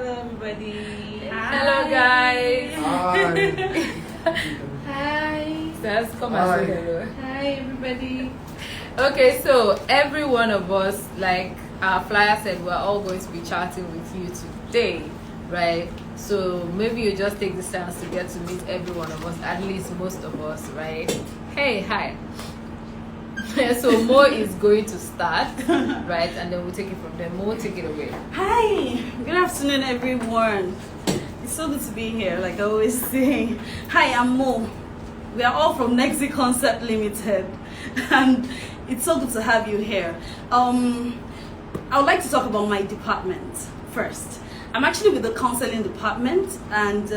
Hello, everybody. Hello, guys. Hi. Hi. Let's come and say hello. Hi, everybody. Okay, so every one of us, like our flyer said, we're all going to be chatting with you today, right? So maybe you just take this chance to get to meet every one of us, at least most of us, right? Hey, hi. So Mo is going to start, right? And then we'll take it from there. Mo, take it away. Hi. Good afternoon, everyone. It's so good to be here, like I always say. Hi, I'm Mo. We are all from NeGxy Concept Limited, and it's so good to have you here. I would like to talk about my department first. I'm actually with the counseling department, and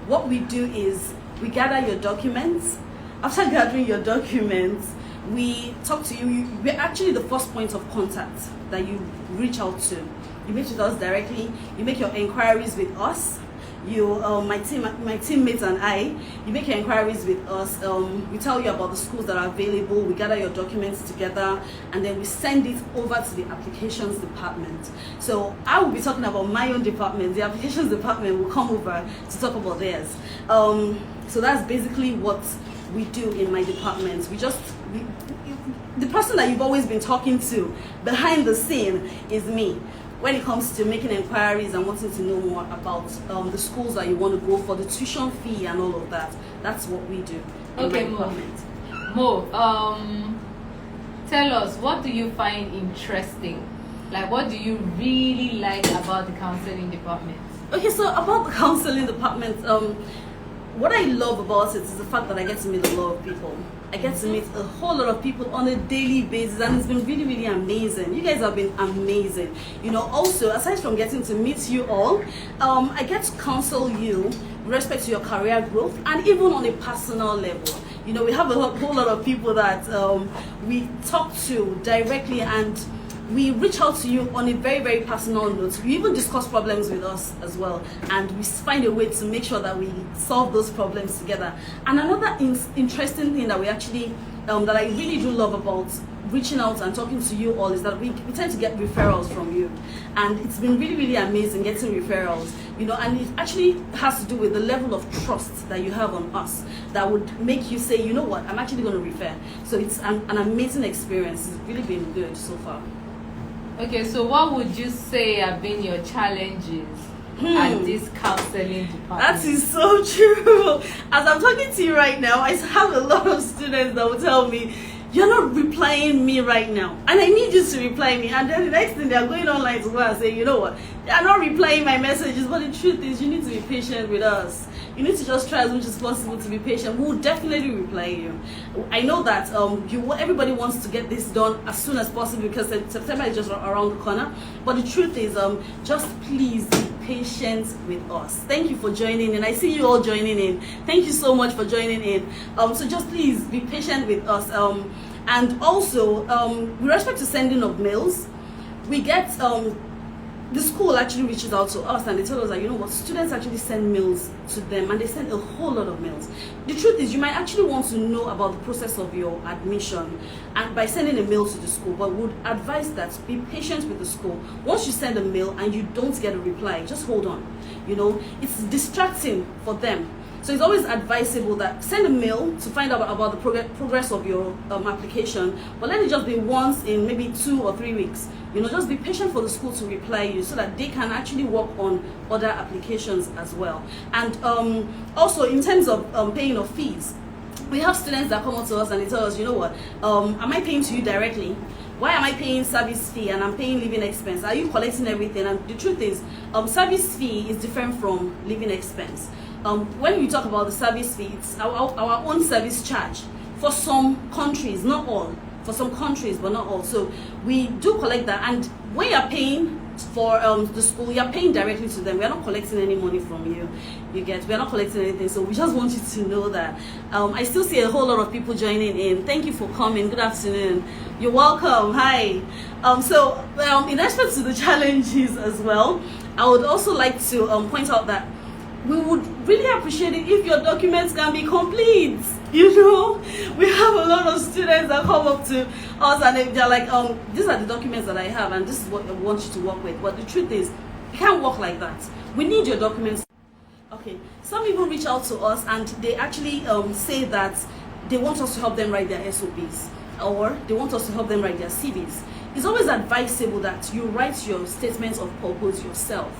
what we do is we gather your documents. After gathering your documents, we talk to you. We're actually the first point of contact that you reach out to. You meet with us directly. You make your inquiries with us. My teammates and I, you make your inquiries with us. We tell you about the schools that are available. We gather your documents together, and then we send it over to the applications department. So I will be talking about my own department. The applications department will come over to talk about theirs. So that's basically what we do in my department. The person that you've always been talking to behind the scene is me. When it comes to making inquiries and wanting to know more about the schools that you want to go for, the tuition fee and all of that, that's what we do in Okay, my department. Mo, tell us, what do you find interesting? Like, what do you really like about the counseling department? Okay, so about the counseling department, what I love about it is the fact that I get to meet a lot of people. I get to meet a whole lot of people on a daily basis, and it's been really, really amazing. You guys have been amazing. You know, also, aside from getting to meet you all, I get to counsel you with respect to your career growth and even on a personal level. You know, we have a whole lot of people that we talk to directly, and we reach out to you on a very, very personal note. We even discuss problems with us as well, and we find a way to make sure that we solve those problems together. And another interesting thing that we actually, that I really do love about reaching out and talking to you all is that we tend to get referrals from you, and it's been really, really amazing getting referrals. You know, and it actually has to do with the level of trust that you have on us that would make you say, you know what, I'm actually going to refer. So it's an amazing experience. It's really been good so far. Okay, so what would you say have been your challenges at this counseling department? That is so true. As I'm talking to you right now, I have a lot of students that will tell me, you're not replying me right now, and I need you to reply me. And then the next thing, they're going online to go and say, you know what, they're not replying my messages. But the truth is, you need to be patient with us. You need to just try as much as possible to be patient. We'll definitely reply you. I know that everybody wants to get this done as soon as possible because September is just around the corner. But the truth is, just please be patient with us. Thank you for joining in. I see you all joining in. Thank you so much for joining in. So just please be patient with us. And also, with respect to sending of mails, we get the school actually reaches out to us and they tell us that, you know what, students actually send mails to them, and they send a whole lot of mails. The truth is, you might actually want to know about the process of your admission and by sending a mail to the school, but would advise that be patient with the school. Once you send a mail and you don't get a reply, just hold on. You know, it's distracting for them. So it's always advisable that send a mail to find out about the progress of your application, but let it just be once in maybe 2 or 3 weeks. You know, just be patient for the school to reply you so that they can actually work on other applications as well. And also in terms of paying of fees, we have students that come up to us and they tell us, you know what, am I paying to you directly? Why am I paying service fee and I'm paying living expense? Are you collecting everything? And the truth is, service fee is different from living expense. When we talk about the service fee, it's our own service charge for some countries, not all. For some countries, but not all. So we do collect that, and when you're paying for the school, you're paying directly to them. We're not collecting any money from you. We're not collecting anything. So we just want you to know that. I still see a whole lot of people joining in. Thank you for coming. Good afternoon. You're welcome. Hi. In respect to the challenges as well, I would also like to point out that we would really appreciate it if your documents can be complete. You know, we have a lot of students that come up to us and they're like, these are the documents that I have and this is what I want you to work with. But the truth is, It can't work like that. We need your documents. Okay, some people reach out to us and they actually say that they want us to help them write their SOPs, or they want us to help them write their CVs. It's always advisable that you write your statements of purpose yourself.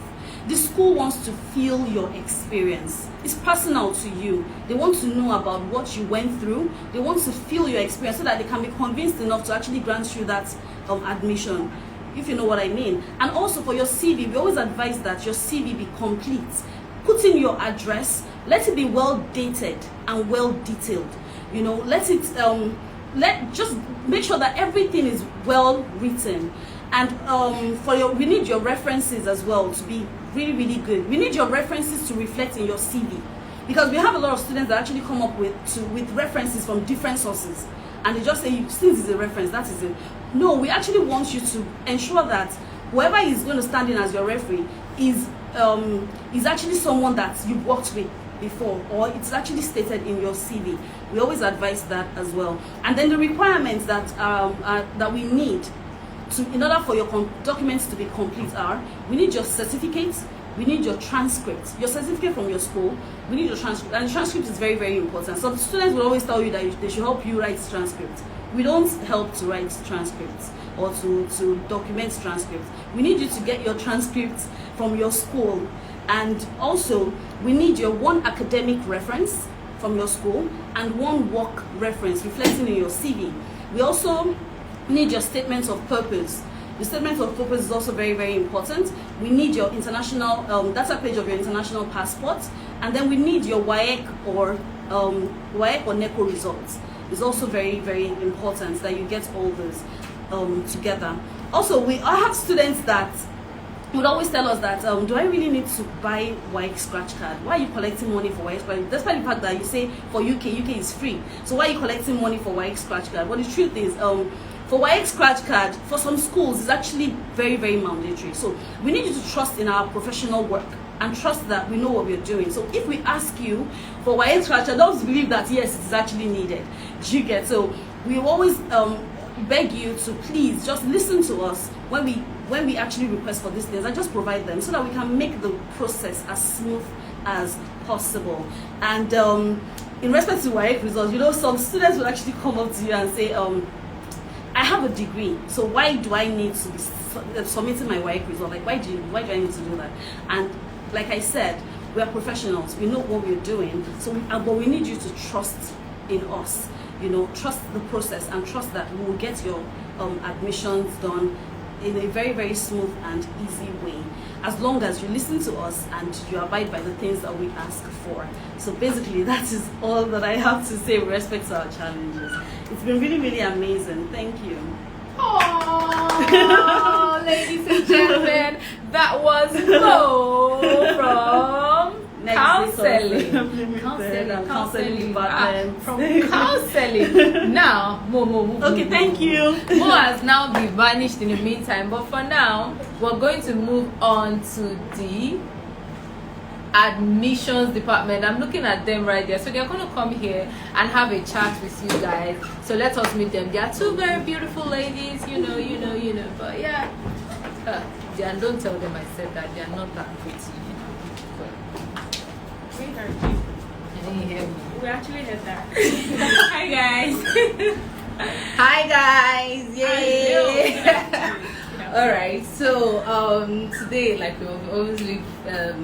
The school wants to feel your experience. It's personal to you. They want to know about what you went through. They want to feel your experience so that they can be convinced enough to actually grant you that admission, if you know what I mean. And also for your CV, we always advise that your CV be complete. Put in your address. Let it be well dated and well detailed. You know, just make sure that everything is well written. And we need your references as well to be really, really good. We need your references to reflect in your CV, because we have a lot of students that actually come up with references from different sources, and they just say, since it's a reference, that is it. No, we actually want you to ensure that whoever is going to stand in as your referee is actually someone that you've worked with before, or it's actually stated in your CV. We always advise that as well. And then the requirements that we need in order for your documents to be complete are: we need your certificates, we need your transcript, your certificate from your school, we need your transcript, and transcript is very, very important. Some students will always tell you that they should help you write transcripts. We don't help to write transcripts or to document transcripts. We need you to get your transcripts from your school, and also we need your one academic reference from your school and one work reference reflecting in your CV. We also need your statements of purpose. The statement of purpose is also very, very important. We need your international data page of your international passport, and then we need your WAEC or NECO results. It's also very, very important that you get all those together. Also, I have students that would always tell us that, do I really need to buy WAEC scratch card? Why are you collecting money for WAEC scratch card? Despite the fact that you say for UK is free. So why are you collecting money for WAEC scratch card? But the truth is, for WAEC scratch card, for some schools, it's actually very, very mandatory. So we need you to trust in our professional work and trust that we know what we're doing. So if we ask you for WAEC scratch card, don't believe that, yes, it is actually needed. Do you get? So we always beg you to please just listen to us when we actually request for these things, and just provide them so that we can make the process as smooth as possible. And in respect to WAEC results, you know, some students will actually come up to you and say, I have a degree, so why do I need to be submitting my WAEC result? Like, why do I need to do that? And like I said, we are professionals. We know what we're doing. So, but we need you to trust in us. You know, trust the process and trust that we will get your admissions done in a very, very smooth and easy way, as long as you listen to us and you abide by the things that we ask for. So basically, that is all that I have to say with respect to our challenges. It's been really, really amazing. Thank you. Oh, ladies and gentlemen, that was Mo from counseling department. From counseling. Now, Mo. Okay, thank you. Mo has now been vanished in the meantime, but for now, we're going to move on to the admissions department. I'm looking at them right there, so they're going to come here and have a chat with you guys. So let us meet them. They are two very beautiful ladies, you know, but yeah, and don't tell them I said that. They are not that pretty, We actually heard that. Hi guys. Hi guys. Yay. All right, so today, like we obviously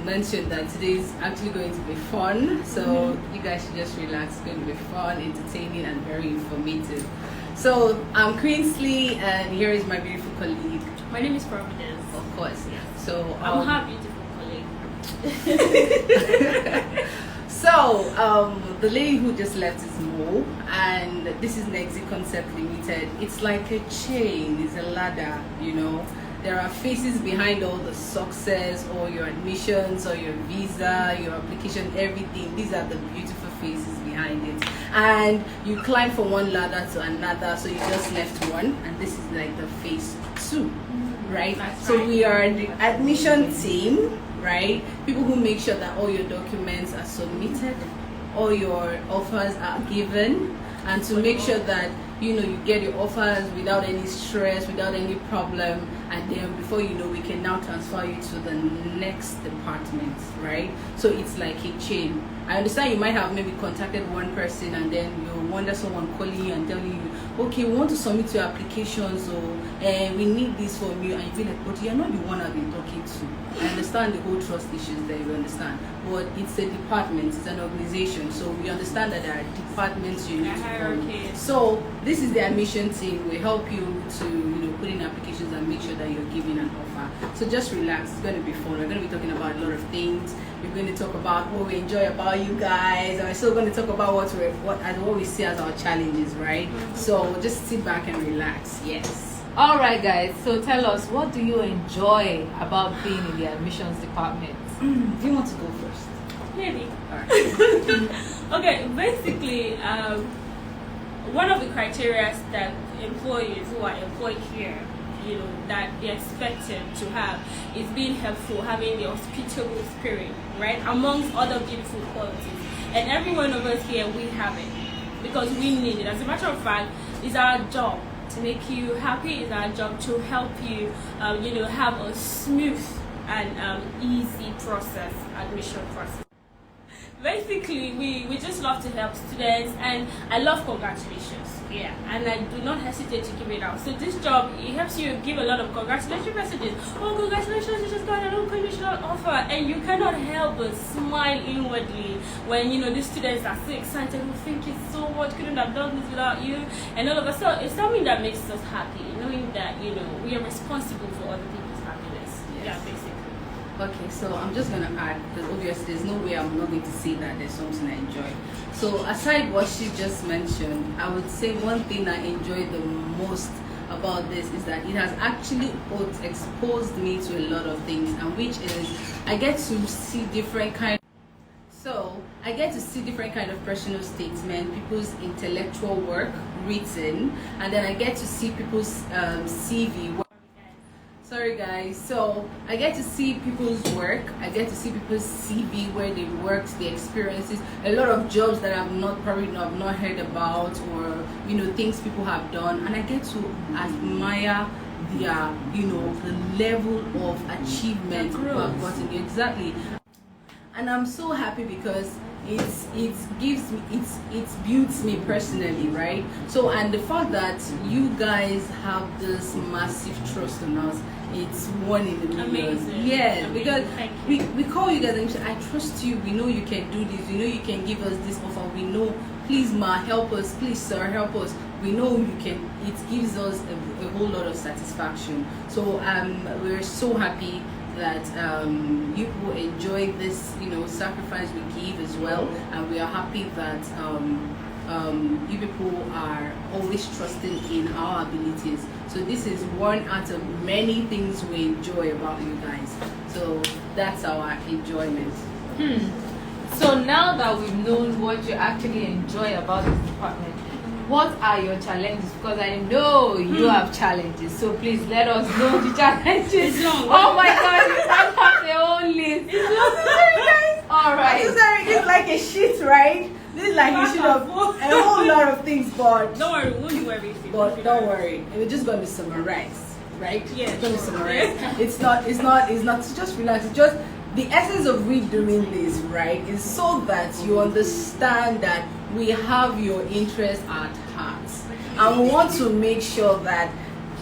mentioned, that today is actually going to be fun. So you guys should just relax. It's going to be fun, entertaining, and very informative. So I'm Queensley, and here is my beautiful colleague. My name is Providence. Of course, yeah. So I'm her beautiful colleague. So the lady who just left is Mo, and this is NeGxy Concept Limited. It's like a chain, it's a ladder, you know. There are faces behind all the success, or your admissions, or your visa, your application, everything. These are the beautiful faces behind it. And you climb from one ladder to another, so you just left one, and this is like the phase 2, right? So we are the admission team, right? People who make sure that all your documents are submitted, all your offers are given, and to make sure that you get your offers without any stress, without any problem, and then before you know, we can now transfer you to the next department, right? So it's like a chain. I understand you might have maybe contacted one person and then you wonder someone calling you and telling you, okay, we want to submit your applications, or we need this from you, and you feel like, but you're not the one I've been talking to. I understand the whole trust issues there, you understand, but it's a department, it's an organization, so we understand that there are departments you need to follow. So this is the admission team. We help you to put in applications and make sure that you're giving an offer. So just relax, it's going to be fun. We're going to be talking about a lot of things. We're going to talk about what we enjoy about you guys, and we're still going to talk about what we see as our challenges, right? So just sit back and relax. Yes. All right, guys. So tell us, what do you enjoy about being in the admissions department? Do you want to go first? Maybe. All right. Okay, basically, one of the criteria that employees who are employed here, that they're expected to have is being helpful, having the hospitable spirit, right? Amongst other beautiful qualities. And every one of us here, we have it because we need it. As a matter of fact, it's our job to make you happy. It's our job to help you, have a smooth and easy process, admission process. Basically, we just love to help students, and I love congratulations. Yeah, and I do not hesitate to give it out. So this job, it helps you give a lot of congratulatory messages. Oh, congratulations, you just got an unconditional offer, and you cannot help but smile inwardly when the students are so excited. We thank you so much. Couldn't have done this without you. And all of us, so it's something that makes us happy, knowing that we are responsible for other people's happiness. Yes. Yeah, basically. Okay, so I'm just going to add, because obviously there's no way I'm not going to say that there's something I enjoy. So aside what she just mentioned, I would say one thing I enjoy the most about this is that it has actually exposed me to a lot of things, and which is I get to see different kind. So I get to see different kind of personal statement, people's intellectual work written, and then I get to see people's CV. Sorry guys, so I get to see people's work, I get to see people's CV, where they worked, the experiences, a lot of jobs that I've not heard about, or things people have done, and I get to admire their the level of achievement people have gotten. Exactly. And I'm so happy because it builds me personally, right? So, and the fact that you guys have this massive trust in us, it's one in a million. Amazing. Yeah, Amazing. because we call you guys and we say, I trust you, we know you can do this, we know you can give us this offer, we know, please ma, help us, please sir, help us, we know you can. It gives us a whole lot of satisfaction. So we're so happy that you people enjoy this sacrifice we give as well, and we are happy that you people are always trusting in our abilities. So this is one out of many things we enjoy about you guys. So that's our enjoyment. So now that we've known what you actually enjoy about this department, what are your challenges? Because I know you have challenges, so please let us know the challenges. It's long. Oh my God, you can't have the whole list. It's sorry guys. All right. I'm so sorry. It's like a shit, right? This is like a shit of a whole lot of things, but Don't worry, we'll do everything. But don't worry, we're just going to summarize, right? Yeah, it's going to sure. summarize. It's not. Just relax. It's just the essence of we doing this, right? Is so that you understand that we have your interest at heart, and we want to make sure that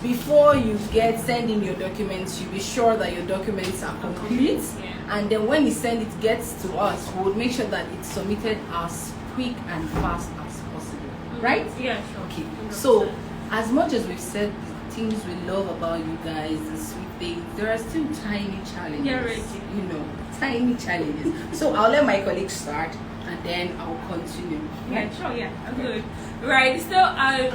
before you send in your documents, you be sure that your documents are complete. Yeah. And then when you send it gets to us, we would make sure that it's submitted as quick and fast as possible, right? Yeah, sure. Okay. 100%. So as much as we've said the things we love about you guys, the sweet things, there are still tiny challenges. Yeah, right. Tiny challenges. So I'll let my colleagues start, and then I'll continue. Yeah, sure, yeah, I'm good. Right, so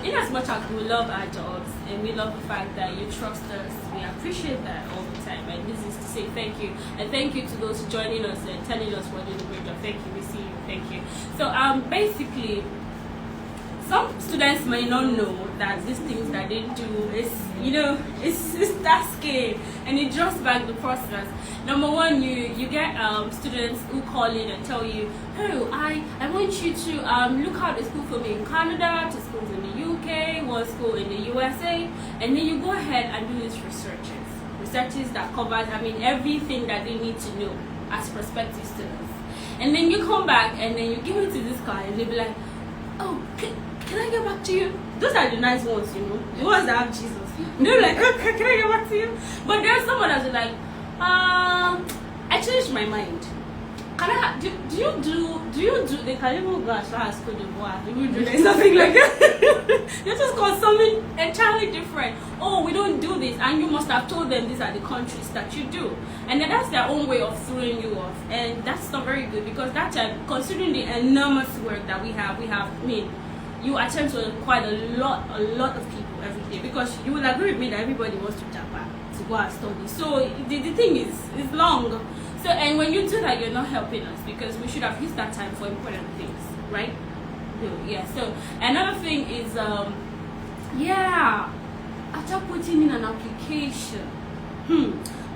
in as much as we love our jobs and we love the fact that you trust us, we appreciate that all the time. And this is to say thank you. And thank you to those joining us and telling us we're doing a great job. Thank you, we see you, thank you. So basically, some students may not know that these things that they do is, it's tasking, and it draws back the process. Number one, you get students who call in and tell you, hey, I want you to look out a school for me in Canada, to schools in the UK, one school in the USA, and then you go ahead and do these researches. researches that covers, everything that they need to know as prospective students. And then you come back and then you give it to this guy and they'll be like, oh, can I get back to you? Those are the nice ones, the ones that have Jesus. They're like, okay, can I get back to you? But there's someone that's like, I changed my mind. Can I? Do you do? They can even go as far as Cote d'Ivoire. You do like something like that. You just call something entirely different. Oh, we don't do this, and you must have told them these are the countries that you do, and then that's their own way of throwing you off, and that's not very good because that time, considering the enormous work that we have. You attend to quite a lot of people every day because you will agree with me that everybody wants to Japan to go and study. So the thing is long. So and when you do that, you're not helping us because we should have used that time for important things, right? Yeah. So another thing is after putting in an application,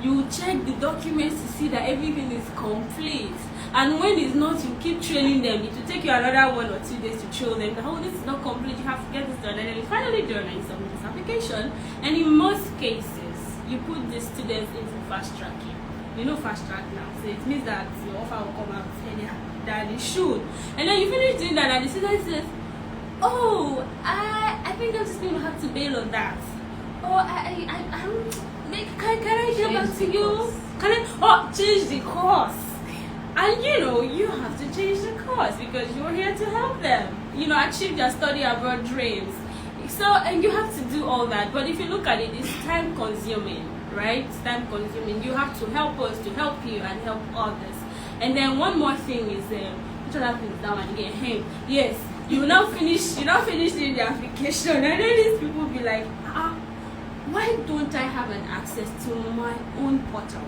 you check the documents to see that everything is complete. And when it's not, you keep training them. It will take you another 1 or 2 days to show them that, oh, this is not complete, you have to get this done. And then it's finally done and you submit this application. And in most cases, you put the students into fast tracking. You know fast track now, so it means that your offer will come out earlier than it should. And then you finish doing that and the student says, oh, I think I'm just going to have to bail on that. Oh, can I get back to you? Can I change the course? And you have to change the course because you're here to help them, achieve their study abroad dreams. So, and you have to do all that. But if you look at it, it's time consuming, right? It's time consuming. You have to help us to help you and help others. And then one more thing is, which other thing is down and again, hey, yes, you now finish doing the application, and then these people will be like, why don't I have an access to my own portal?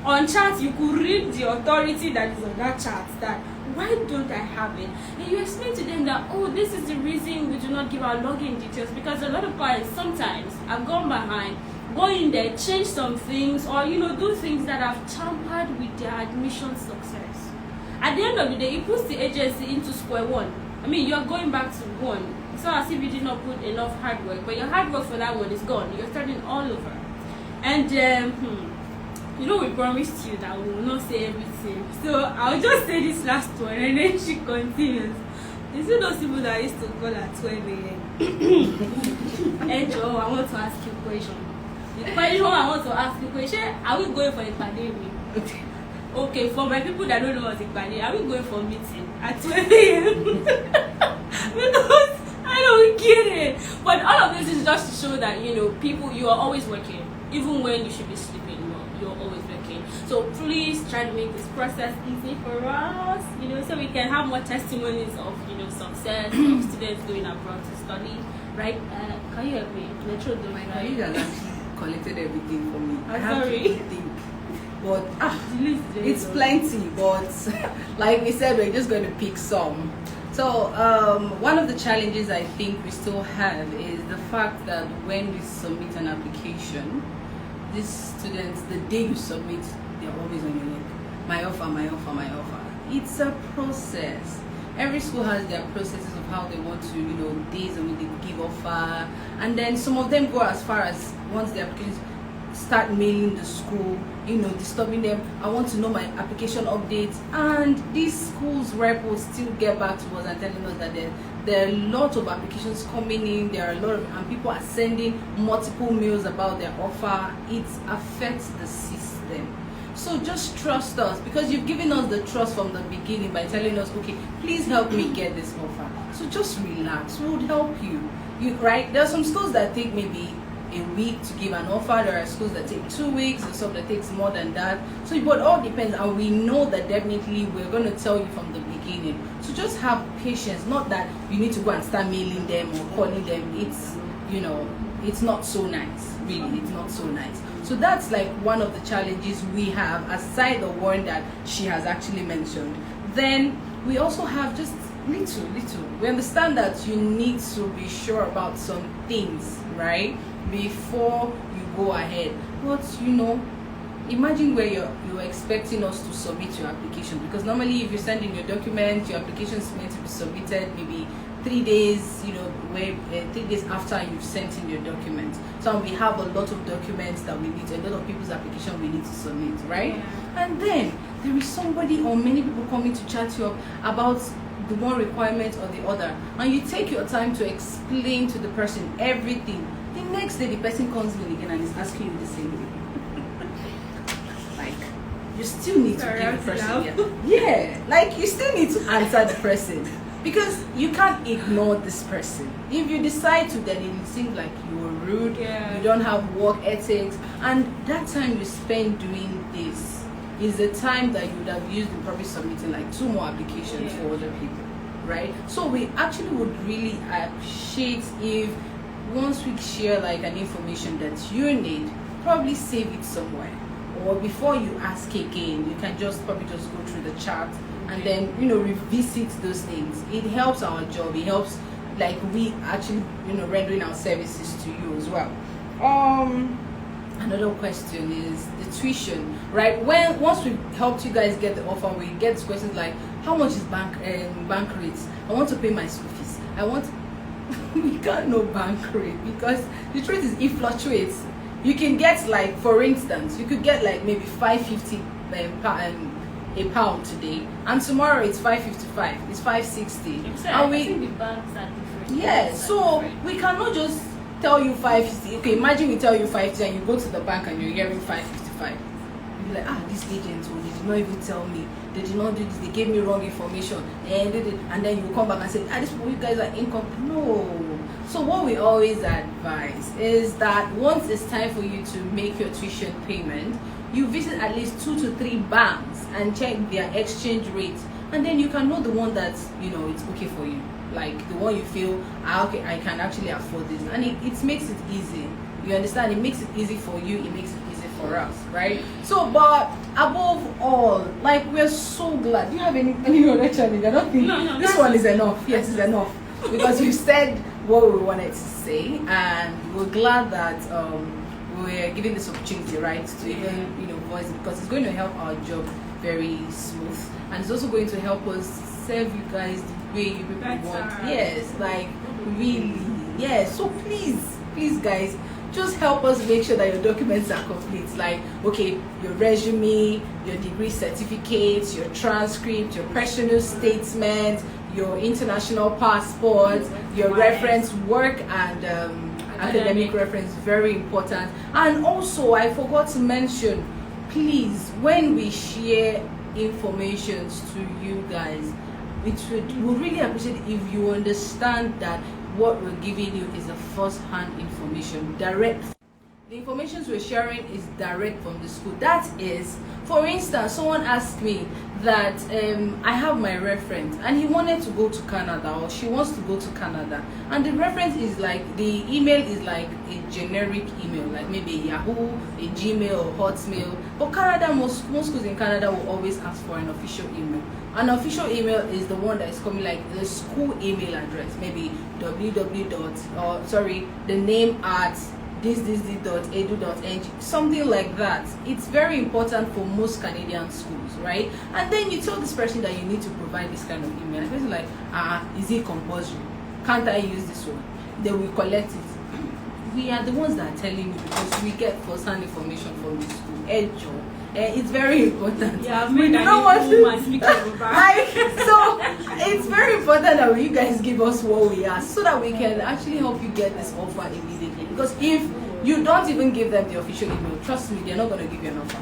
On chat, you could read the authority that is on that chat. That why don't I have it? And you explain to them that, oh, this is the reason we do not give our login details because a lot of parents sometimes have gone behind, go in there, change some things, or do things that have tampered with their admission success. At the end of the day, it puts the agency into square one. You are going back to one. It's not as if you did not put enough hard work, but your hard work for that one is gone. You're starting all over. And we promised you that we will not say everything. So I'll just say this last one and then she continues. You see those people that used to call at 12 a.m. Hey Joe, I want to ask you a question. The question I want to ask you a question, are we going for a pandemic? Okay, for my people that don't know what's a pandemic, are we going for a meeting at 12 a.m.? Because I don't get it. But all of this is just to show that, people, you are always working. Even when you should be sleeping. You're always working. So please try to make this process easy for us, so we can have more testimonies of, success of students going abroad to study, right? Can you help me? My colleague has actually collected everything for me. I'm sorry. But it's plenty. But like we said, we're just going to pick some. So one of the challenges I think we still have is the fact that when we submit an application, these students, the day you submit, they're always on your neck. My offer. It's a process. Every school has their processes of how they want to, days on which they give offer. And then some of them go as far as once the applicants start mailing the school, disturbing them. I want to know my application updates. And these schools rep will still get back to us and telling us that there are a lot of applications coming in. There are a lot of, and people are sending multiple mails about their offer. It affects the system. So just trust us because you've given us the trust from the beginning by telling us, okay, please help me get this offer. So just relax. We would help you. Right? There are some schools that take maybe a week to give an offer. There are schools that take 2 weeks and some that takes more than that. So it all depends, and we know that definitely we're going to tell you from the beginning. So just have patience. Not that you need to go and start mailing them or calling them. It's not so nice. Really, it's not so nice. So that's like one of the challenges we have, aside the one that she has actually mentioned. Then we also have just little. We understand that you need to be sure about some things, right, before you go ahead. But imagine where you're expecting us to submit your application, because normally if you send in your document, your application is meant to be submitted maybe 3 days, where 3 days after you've sent in your documents. So we have a lot of documents that we need, a lot of people's application we need to submit, right? Yeah. And then there is somebody or many people coming to chat you up about the one requirement or the other, and you take your time to explain to the person everything. The next day the person comes in again and is asking you the same thing. Like, you still need to give the person like you still need to answer the person, because you can't ignore this person. If you decide to, then it seems like you are rude, you don't have work ethics, and that time you spend doing this is the time that you would have used in probably submitting like 2 more applications for other people, right? So we actually would really appreciate if once we share like an information that you need, probably save it somewhere, or before you ask again, you can probably just go through the chat and then revisit those things. It helps our job. It helps like we actually rendering our services to you as well. Another question is the tuition, right? Once we helped you guys get the offer, we get questions like, how much is bank rates? I want to pay my school fees. We can't know bank rate, because the truth is it fluctuates. You can get like, for instance, you could get like maybe 550 a pound today, and tomorrow it's 555, it's 560. Exactly. And I think the banks are different. Yeah, so we cannot just tell you 550. Okay, imagine we tell you 550 and you go to the bank and you're hearing 555. You'll be like, this agent, they did not even tell me. They did not do this. They gave me wrong information. And then you come back and say, this people, you guys are incomplete. No. So what we always advise is that once it's time for you to make your tuition payment, you visit at least 2 to 3 banks and check their exchange rate, and then you can know the one that's it's okay for you, like the one you feel okay, I can actually afford this, and it makes it easy. You understand? It makes it easy for you, it makes it easy for us, right? So, but above all, like, we're so glad. Do you have any other challenge? I don't think this one is enough. Yes, it's enough, because we've said what we wanted to say, and we're glad that we're giving this opportunity, right, to even voice, because it's going to help our job very smooth, and it's also going to help us serve you guys the way you people want. Yes, like really. Yes, so please guys, just help us make sure that your documents are complete. Like, okay, your resume, your degree certificates, your transcript, your personal statement, your international passport, your reference work, and academic reference, very important. And also, I forgot to mention, please, when we share information to you guys, we really appreciate it if you understand that what we're giving you is a first-hand information, direct. The information we're sharing is direct from the school. That is, for instance, someone asked me that I have my reference and he wanted to go to Canada, or she wants to go to Canada, and the reference is like, the email is like a generic email, like maybe Yahoo, a Gmail, or Hotmail. But Canada, most schools in Canada will always ask for an official email. An official email is the one that is coming like the school email address, maybe the name at this.edu.ng, something like that. It's very important for most Canadian schools, right? And then you tell this person that you need to provide this kind of email, and the person like, is it compulsory? Can't I use this one? They will collect it. We are the ones that are telling you, because we get first-hand information from the school. It's very important. Yeah, we do not want to like, so it's very important that you guys give us what we ask, so that we can actually help you get this offer immediately. Because if you don't even give them the official email, trust me, they're not going to give you an offer,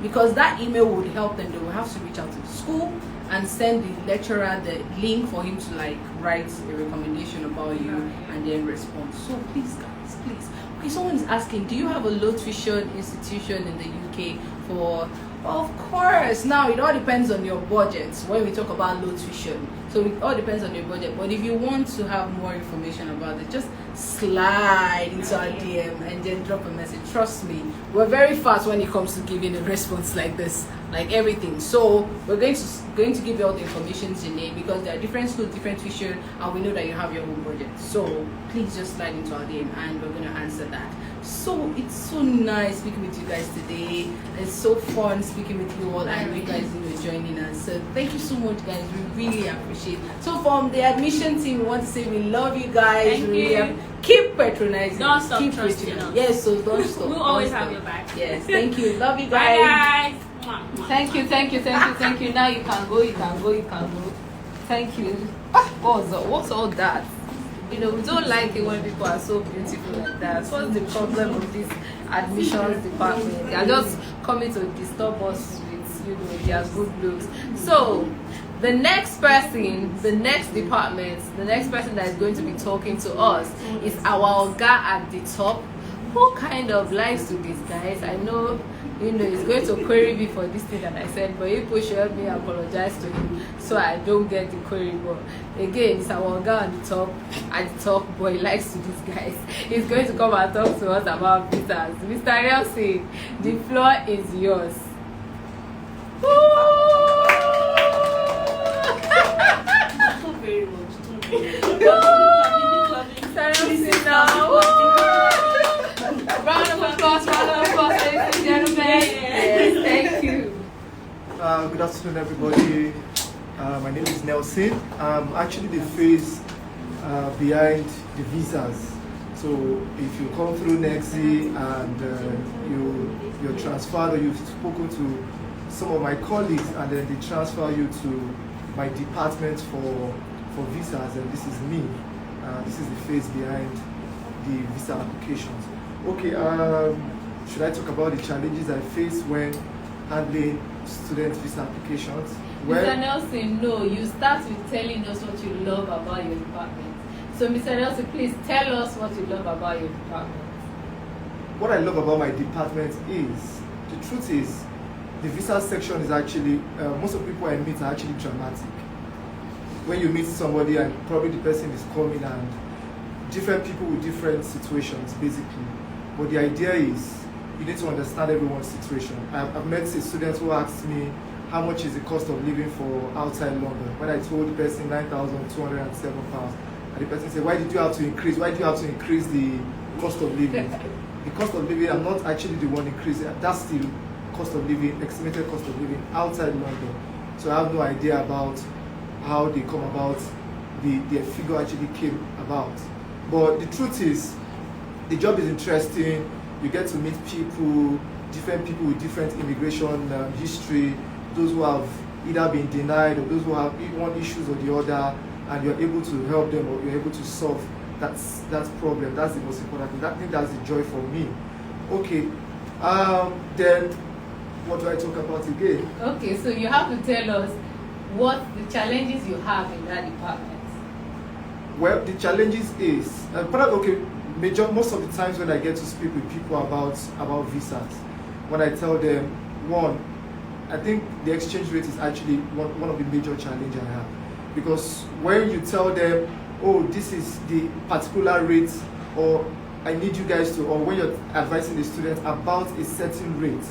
because that email would help them. They will have to reach out to the school and send the lecturer the link for him to like write a recommendation about you and then respond. So please guys, please. Okay, someone is asking, do you have a low tuition institution in the UK for? Of course. Now it all depends on your budget when we talk about low tuition. So it all depends on your budget. But if you want to have more information about it, just slide into our DM and then drop a message. Trust me, we're very fast when it comes to giving a response like this, like everything. So we're going to give you all the information today because there are different schools, different tuition, and we know that you have your own budget. So please just slide into our DM and we're going to answer that. So it's so nice speaking with you guys today. It's so fun speaking with you all and you guys joining us. So thank you so much, guys. We really appreciate it. So from the admission team, we want to say we love you guys. Thank we you. Keep patronizing. Don't us. stop Keep trusting reaching out. us. Yes, so don't stop. We'll always have your back. Yes, thank you. Love you Bye, guys. guys. Mwah, mwah. Thank you. Now you can go. Thank you. What's all that? You know, we don't like it when people are so beautiful like that. What's the problem with this admissions department? They are just coming to disturb us with, you know, their good looks. So the next person, the next department, the next person that is going to be talking to us is our Oga at the top, who kind of likes to disguise. I know, you know, he's going to query me for this thing that I said, but you should help me apologize to him so I don't get the query. But again, it's our Oga at the top, but he likes to disguise. He's going to come and talk to us about visas. Mr. Nelson, the floor is yours. Very much. Round of applause, ladies and gentlemen. Yes, thank you. Good afternoon, everybody. My name is Nelson. I'm actually the face behind the visas. So if you come through NeGxy and you're transferred, or you've spoken to some of my colleagues and then they transfer you to my department for visas, and this is me. This is the face behind the visa applications. Okay, should I talk about the challenges I face when handling student visa applications? Mr. Nelson, no, you start with telling us what you love about your department. So Mr. Nelson, please tell us what you love about your department. What I love about my department is, the truth is, the visa section is actually, most of the people I meet are actually dramatic. When you meet somebody and probably the person is coming and different people with different situations basically. But the idea is, you need to understand everyone's situation. I've met a student who asked me, how much is the cost of living for outside London? When I told the person £9,207, and the person said, why do you have to increase the cost of living? The cost of living, I'm not actually the one increasing, that's still cost of living, estimated cost of living outside London. So I have no idea about how they come about, their figure actually came about. But the truth is, the job is interesting. You get to meet people, different people with different immigration history, those who have either been denied or those who have one issues or the other, and you're able to help them or you're able to solve that problem. That's the most important thing. I think that's the joy for me. Okay, then what do I talk about again? Okay, so you have to tell us what the challenges you have in that department. Well, the challenges is, most of the times when I get to speak with people about visas, when I tell them, one, I think the exchange rate is actually one of the major challenges I have. Because when you tell them, oh, this is the particular rate, or I need you guys to, or when you're advising the students about a certain rate,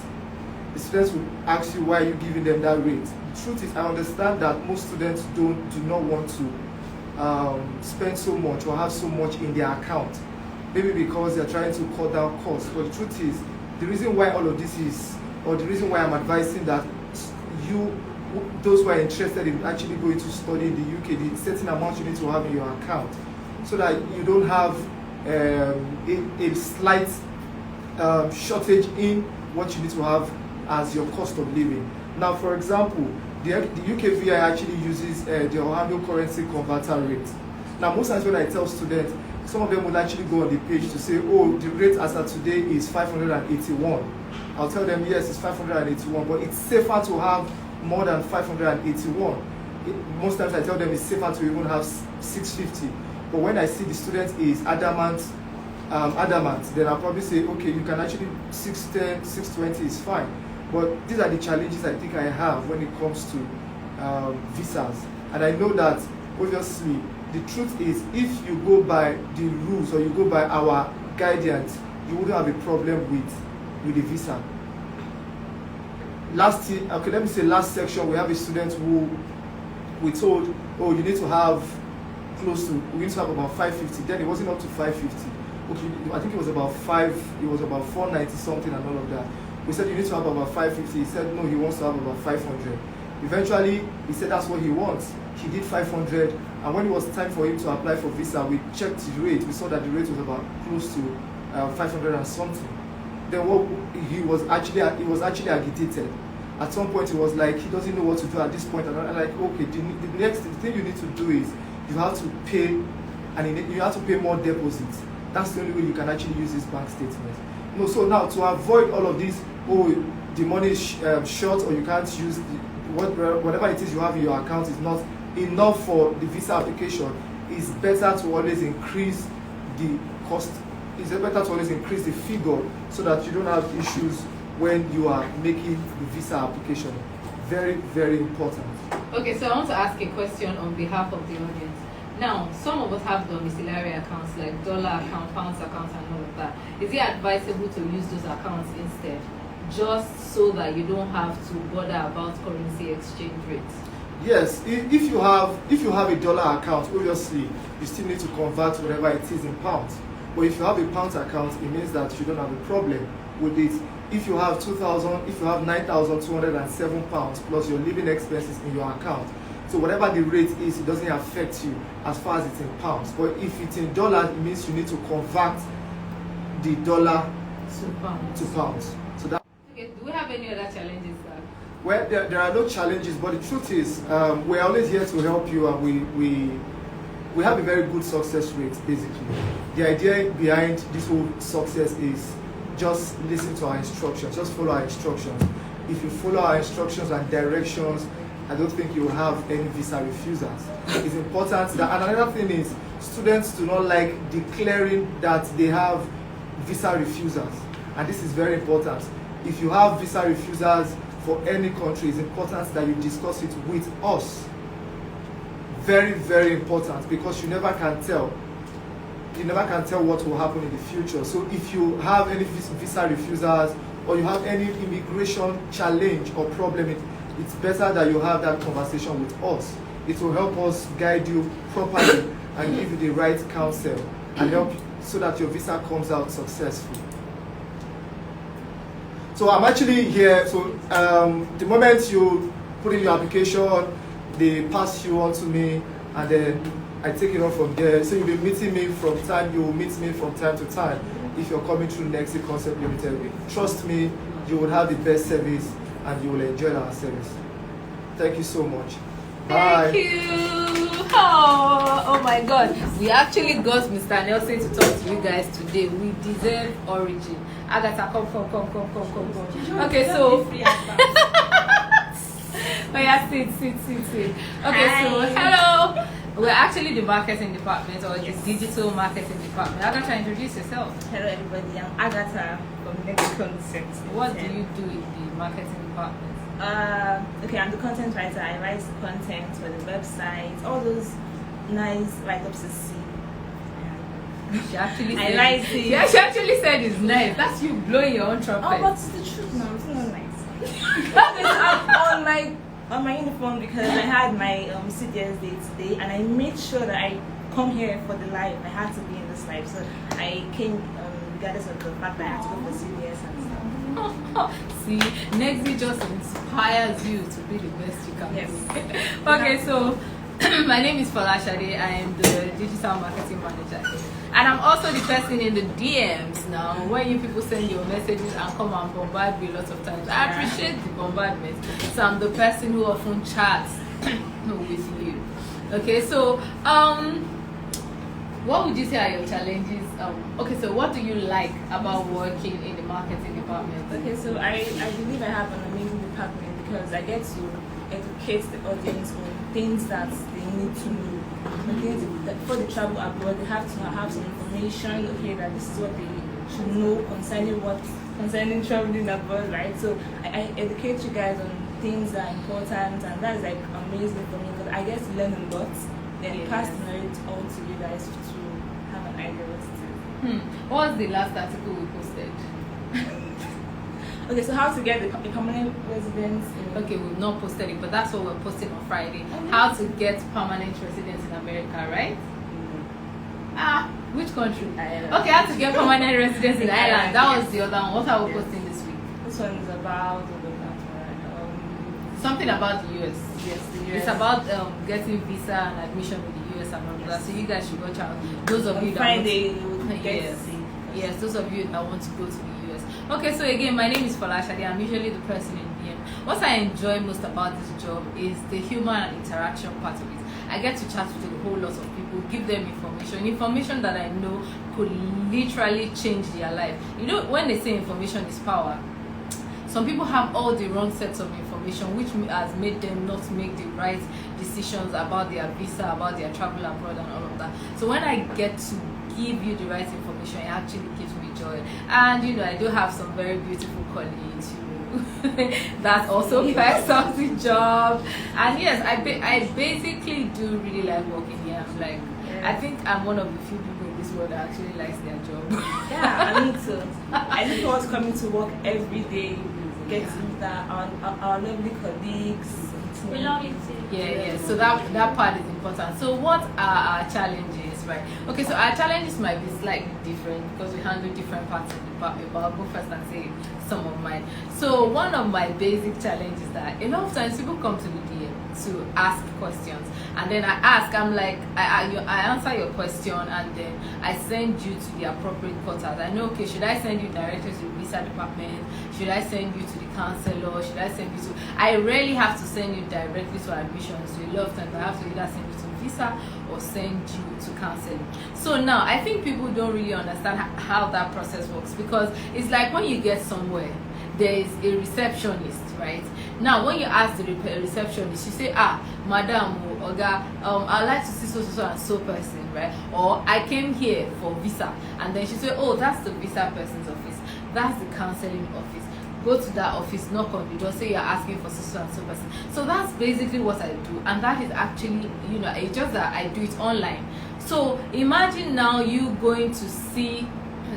the students will ask you, why are you giving them that rate? The truth is, I understand that most students do not want to spend so much or have so much in their account, maybe because they're trying to cut down costs. But the truth is, the reason why all of this is, or the reason why I'm advising that those who are interested in actually going to study in the UK, the certain amount you need to have in your account, so that you don't have a slight shortage in what you need to have as your cost of living. Now, for example, the UK VI actually uses the Orlando currency converter rate. Now, most times when I tell students, some of them will actually go on the page to say, oh, the rate as of today is 581. I'll tell them, yes, it's 581, but it's safer to have more than 581. Most times I tell them it's safer to even have 650. But when I see the student is adamant, then I'll probably say, okay, you can actually 610, 620 is fine. But these are the challenges I think I have when it comes to visas. And I know that obviously the truth is, if you go by the rules or you go by our guidance, you wouldn't have a problem with the visa. Last section, we have a student who we told, oh, you need to have we need to have about 550. Then it wasn't up to 550. Okay, I think it was about 490 something and all of that. We said you need to have about 550. He said no, he wants to have about 500. Eventually, he said that's what he wants. He did 500, and when it was time for him to apply for visa, we checked the rate. We saw that the rate was about close to 500 and something. Then he was actually agitated. At some point, he was like, he doesn't know what to do at this point. And I'm like, okay, the thing you need to do is you have to pay, and you have to pay more deposits. That's the only way you can actually use this bank statement. No, so now to avoid all of this, oh, the money is short, or you can't use whatever it is you have in your account is not enough for the visa application, it's better to always increase the cost. It's better to always increase the figure so that you don't have issues when you are making the visa application. Very, very important. Okay, so I want to ask a question on behalf of the audience. Now, some of us have domiciliary accounts like dollar account, pounds account, and all of that. Is it advisable to use those accounts instead, just so that you don't have to bother about currency exchange rates? Yes, if you have a dollar account, obviously you still need to convert whatever it is in pounds. But if you have a pounds account, it means that you don't have a problem with it. If you have 9,207 pounds plus your living expenses in your account, so whatever the rate is, it doesn't affect you as far as it's in pounds. But if it's in dollars, it means you need to convert the dollar to pounds. So that. Okay. Do we have any other challenges, sir? Well, there are no challenges, but the truth is, we're always here to help you, and we have a very good success rate. Basically, the idea behind this whole success is just listen to our instructions, just follow our instructions. If you follow our instructions and directions, I don't think you will have any visa refusals. It's important that, and another thing is, students do not like declaring that they have visa refusals, and this is very important. If you have visa refusals for any country, it's important that you discuss it with us. Very, very important, because you never can tell. You never can tell what will happen in the future. So if you have any visa refusals or you have any immigration challenge or problem, it's better that you have that conversation with us. It will help us guide you properly and give you the right counsel and help so that your visa comes out successful. So I'm actually here. So the moment you put in your application, they pass you on to me, and then I take it on from there. So you'll be meeting me from time. You will meet me from time to time. If you're coming through NeGxy Concept Limited, trust me, you will have the best service and you will enjoy our service. Thank you so much. Bye. Thank you. Oh my God. We actually got Mr. Nelson to talk to you guys today. We deserve origin. Agatha, come. Okay, so. Oh yeah, sit. Okay, Hi. so hello. We're actually the marketing department, or the digital marketing department. Agatha, introduce yourself. Hello everybody, I'm Agatha from NeGxy Concept. What do you do in the marketing department? Okay, I'm the content writer. I write the content for the website, all those nice write-ups to see. She actually I said, like it. Yeah, she actually said it's nice. That's you blowing your own trumpet. Oh, but it's the truth now. It's not nice. I'm on my uniform because I had my CDS day today, and I made sure that I come here for the live. I had to be in this live, so I came regardless of the fact that I had to go for CDS and stuff. See, NeGxy just inspires you to be the best you can Yes. be. Okay, so my name is Falashade. I am the digital marketing manager, and I'm also the person in the DMs now. When you people send your messages and come and bombard me lots of times, I appreciate the bombardment. So I'm the person who often chats with you. Okay, so what would you say are your challenges? Okay, so what do you like about working in the marketing department? Okay, so I believe I have an amazing department because I get to educate the audience on things that they need to know. Before they travel abroad, they have to have some information, okay, that this is what they should know concerning traveling abroad, right? So I educate you guys on things that are important, and that's like amazing for me because I get to learn a lot then Yeah, pass yes. the knowledge on to you guys to have an idea what it is. What was the last article we posted? Okay, so how to get a permanent residence in Okay, we've not posted it, but that's what we're posting on Friday. How to get permanent residence in America, right? Which country? Ireland. Okay, how to get permanent residence in Ireland. Ireland, That yes. was the other one. What are we Yes. posting this week? This one is about Something about the US. yes, the US. It's about getting visa and admission with the US and all of that. So you guys should watch out. Those of you on that want Friday to, you will get yes, to see. yes, those of you that want to go to the US. Okay, so again, my name is Falashade. I'm usually the person in DM. What I enjoy most about this job is the human interaction part of it. I get to chat with a whole lot of people, give them information that I know could literally change their life. You know, when they say information is power, some people have all the wrong sets of information, which has made them not make the right decisions about their visa, about their travel abroad and all of that. So when I get to give you the right information, it actually gives me joy. And you know, I do have some very beautiful colleagues, that also perks up the job. And yes, I basically do really like working here. I'm like, I think I'm one of the few people in this world that actually likes their job. Yeah, I need to. I look forward to coming to work every day, get to meet our lovely colleagues. We love you too. Yeah. So that part is important. So what are our challenges, right? Okay, so our challenges might be slightly different because we handle different parts of the department, but I'll go first and say some of mine. So one of my basic challenges is that a lot of times people come to the DM to ask questions, and then I'm like, I answer your question, and then I send you to the appropriate quarters. I know, okay, should I send you directly to the visa department? Should I send you to the counselor? Should I send you to... I rarely have to send you directly to admissions. So a lot of times I have to either send you to visa or send you to counseling. So now I think people don't really understand how that process works, because it's like when you get somewhere, there is a receptionist, right? Now when you ask the receptionist, you say, madam, oga, I'd like to see so and so person, right? Or I came here for visa, and then she say, oh, that's the visa person's office, that's the counseling office. Go to that office, knock on the door, say you're asking for so and so person. So that's basically what I do, and that is actually, you know, it's just that I do it online. So imagine now you going to see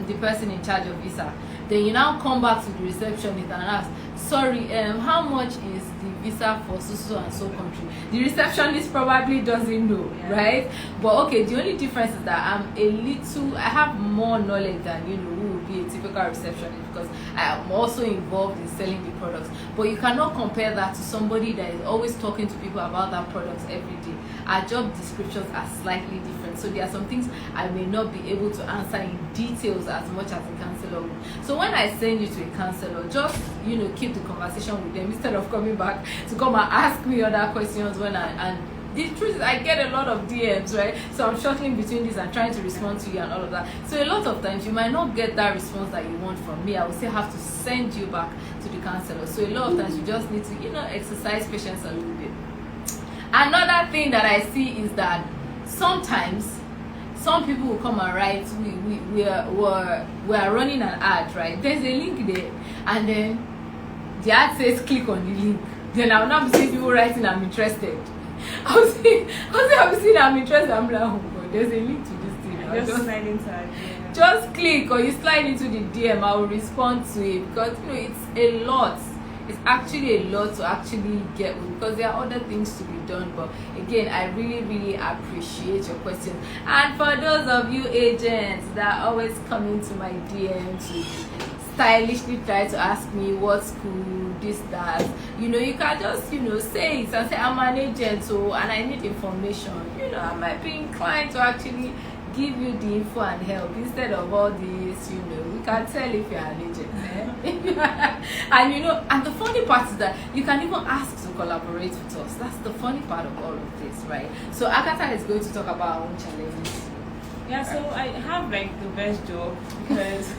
the person in charge of visa, then you now come back to the receptionist and ask, sorry, how much is the visa for so and so country? The receptionist probably doesn't know, right? But okay, the only difference is that I have more knowledge than, you know, who would be a typical receptionist, because I am also involved in selling the products. But you cannot compare that to somebody that is always talking to people about that products every day. Our job descriptions are slightly different, so there are some things I may not be able to answer in details as much as a counselor would. So when I send you to a counselor, just, you know, keep the conversation with them instead of coming back to come and ask me other questions when and the truth is I get a lot of DMs, right? So I'm shuttling between this and trying to respond to you and all of that. So a lot of times you might not get that response that you want from me. I will still have to send you back to the counselor. So a lot of times you just need to, you know, exercise patience a little bit. Another thing that I see is that sometimes some people will come and write, we are running an ad, right? There's a link there, and then the ad says click on the link. Then I'll not be seeing people writing I'm interested. I'll see I'm interested. I'm like, oh god, there's a link to this thing. Just slide into it. Yeah. Just click, or you slide into the DM. I will respond to it, because you know it's a lot. It's actually a lot to actually get with, because there are other things to be done. But again, I really appreciate your questions. And for those of you agents that are always come into my DM to stylishly try to ask me what school, this, that, you know, you can just, you know, say it and say I'm an agent, so and I need information. You know, I might be inclined to actually give you the info and help instead of all this, you know. We can tell if you're an agent, and you know, and the funny part is that you can even ask to collaborate with us. That's the funny part of all of this, right? So Agatha is going to talk about our own challenges. Yeah, so I have like the best job, because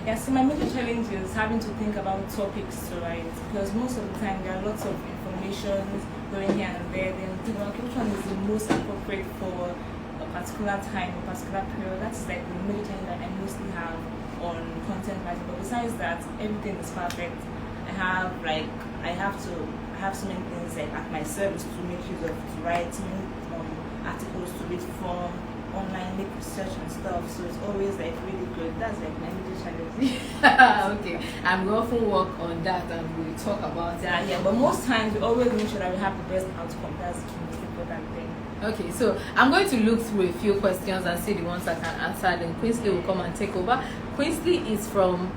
yeah, so my major challenge is having to think about topics to write, because most of the time there are lots of information going here and there, then think about which one is the most appropriate for a particular time, a particular period. That's like the major challenge that I mostly have on content writing. But besides that, everything is perfect. I have so many things like at my service to make use of to write, articles to read from online, make research and stuff. So it's always like really good. That's like my major challenge. Okay, and we often work on that and we talk about that. Yeah, but most times we always make sure that we have the best outcome. That's the most important thing. Okay, so I'm going to look through a few questions and see the ones I can answer. Then Quincy will come and take over. Quincy is from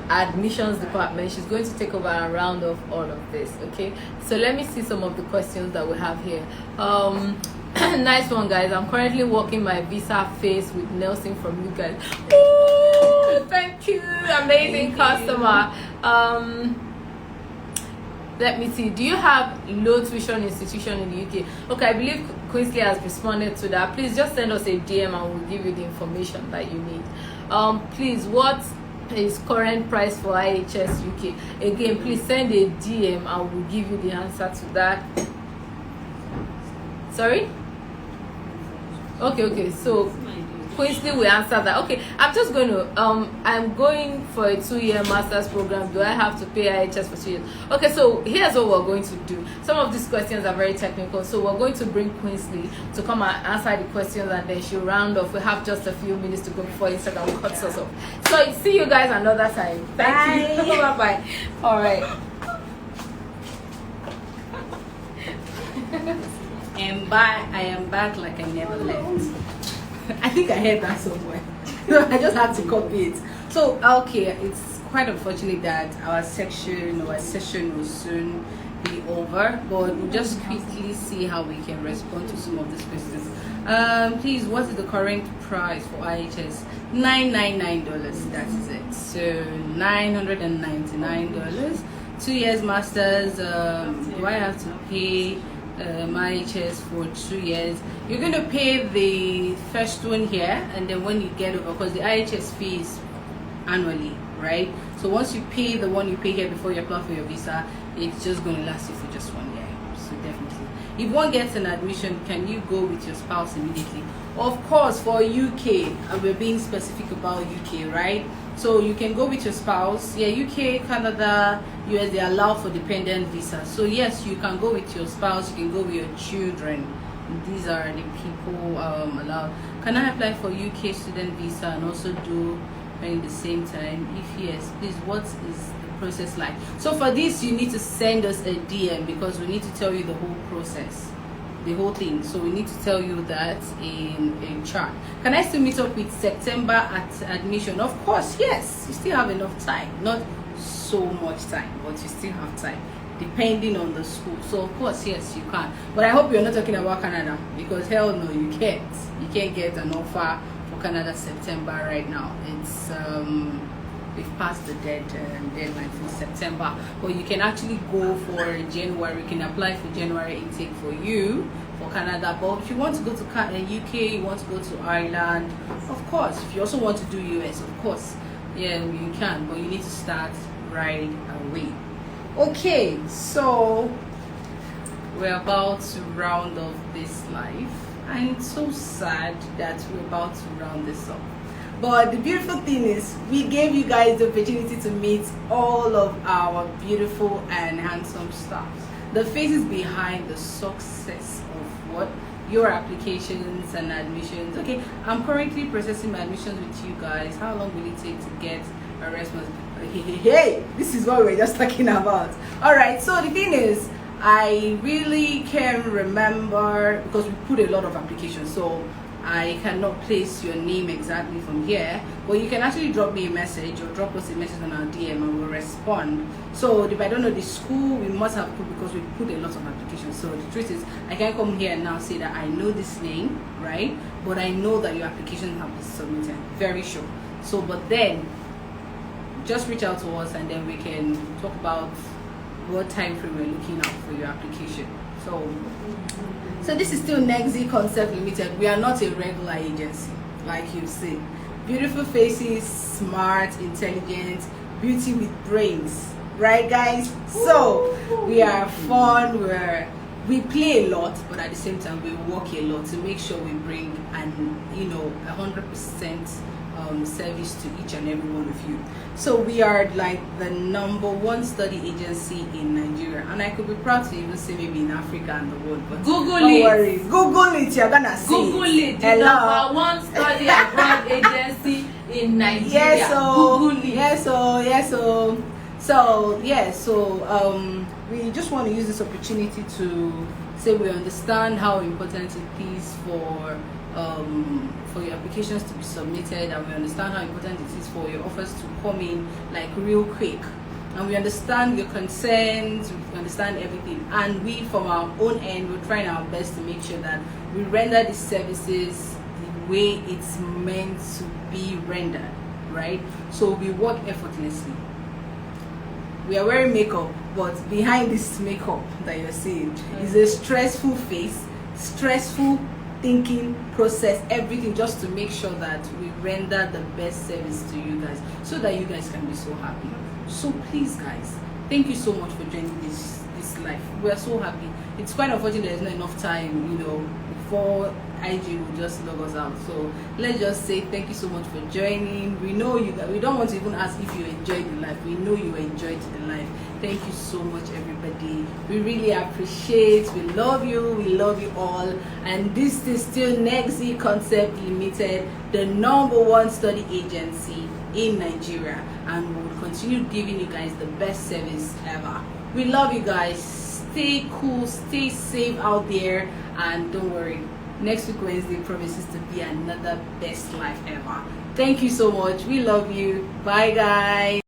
admissions department. She's going to take over and round off all of this. Okay, so let me see some of the questions that we have here. Nice one, guys. I'm currently working my visa phase with Nelson from you guys. Ooh, thank you, amazing customer. Let me see. Do you have low tuition institution in the UK? Okay, I believe Quincy has responded to that. Please just send us a DM and we'll give you the information that you need. Please, what is current price for IHS UK? Again, please send a DM and we'll give you the answer to that. Sorry? Okay, so Quincy will answer that. Okay, I'm just going to I'm going for a 2-year master's program. Do I have to pay IHS for 2 years? Okay, so here's what we're going to do. Some of these questions are very technical, so we're going to bring Quincy to come and answer the questions, and then she'll round off. We have just a few minutes to go before Instagram cuts us off. So see you guys another time. Thank you. Bye. All right. And I am back like I never left. I think I heard that somewhere. I just had to copy it. So, okay, it's quite unfortunate that our session will soon be over, but we'll just quickly see how we can respond to some of these questions. Please, what is the current price for IHS? $999, that is it. So $999. 2 years masters. Do I have to pay IHS for 2 years? You're going to pay the first one here, and then when you get over, because the IHS fee is annually, right? So once you pay the one you pay here before you apply for your visa, it's just going to last you for just 1 year. So definitely, if one gets an admission, can you go with your spouse immediately? Of course, for UK, and we're being specific about UK, right? So you can go with your spouse. Yeah, UK, Canada, US, they allow for dependent visa. So yes, you can go with your spouse, you can go with your children. These are the people allowed. Can I apply for UK student visa and also do at the same time? If yes, please, what is the process like? So for this, you need to send us a DM because we need to tell you the whole process, the whole thing. So we need to tell you that in a chart. Can I still meet up with September at admission? Of course, yes. You still have enough time. Not so much time, but you still have time, depending on the school. So of course, yes, you can. But I hope you're not talking about Canada, because hell no, you can't. You can't get an offer for Canada September right now. It's we've passed the deadline for September, but you can actually go for January. You can apply for January intake for you for Canada. But if you want to go to UK, you want to go to Ireland, of course. If you also want to do US, of course, yeah, you can, but you need to start right away. Okay, so we're about to round off this live, and it's so sad that we're about to round this up. But the beautiful thing is, we gave you guys the opportunity to meet all of our beautiful and handsome staff, the faces behind the success of what your applications and admissions. Okay, I'm currently processing my admissions with you guys. How long will it take to get a response? Hey, this is what we were just talking about. All right, so the thing is, I really can remember, because we put a lot of applications, so I cannot place your name exactly from here, but you can actually drop me a message or drop us a message on our DM and we'll respond. So if I don't know the school, we must have put, because we put a lot of applications. So the truth is, I can't come here and now say that I know this name, right? But I know that your application have been submitted, very sure. So, but then just reach out to us and then we can talk about what time frame we're looking at for your application. So this is still NeGxy Concept Limited. We are not a regular agency, like you see. Beautiful faces, smart, intelligent, beauty with brains, right, guys? So we are fun. We play a lot, but at the same time we work a lot to make sure we bring an 100% service to each and every one of you. So we are like the #1 study agency in Nigeria, and I could be proud to even say maybe in Africa and the world. But Google don't it. worry, Google it. You're gonna see. Google it. The Hello. #1 study abroad agency in Nigeria. Yes, so Google it. We just want to use this opportunity to say we understand how important it is for your applications to be submitted, and we understand how important it is for your offers to come in like real quick, and we understand your concerns, we understand everything, and we from our own end we're trying our best to make sure that we render these services the way it's meant to be rendered, right? So we work effortlessly. We are wearing makeup, but behind this makeup that you're seeing is a stressful face, stressful thinking process, everything, just to make sure that we render the best service to you guys, so that you guys can be so happy. So please guys, thank you so much for joining this life. We are so happy. It's quite unfortunate there's not enough time, you know, before IG will just log us out. So let's just say thank you so much for joining. We know you guys, we don't want to even ask if you enjoyed the life. We know you enjoyed the life. Thank you so much, everybody. We really appreciate. We love you. We love you all. And this is still NeGxy Concept Limited, the #1 study agency in Nigeria, and we will continue giving you guys the best service ever. We love you guys. Stay cool, stay safe out there, and don't worry, next week Wednesday promises to be another best life ever. Thank you so much. We love you. Bye guys.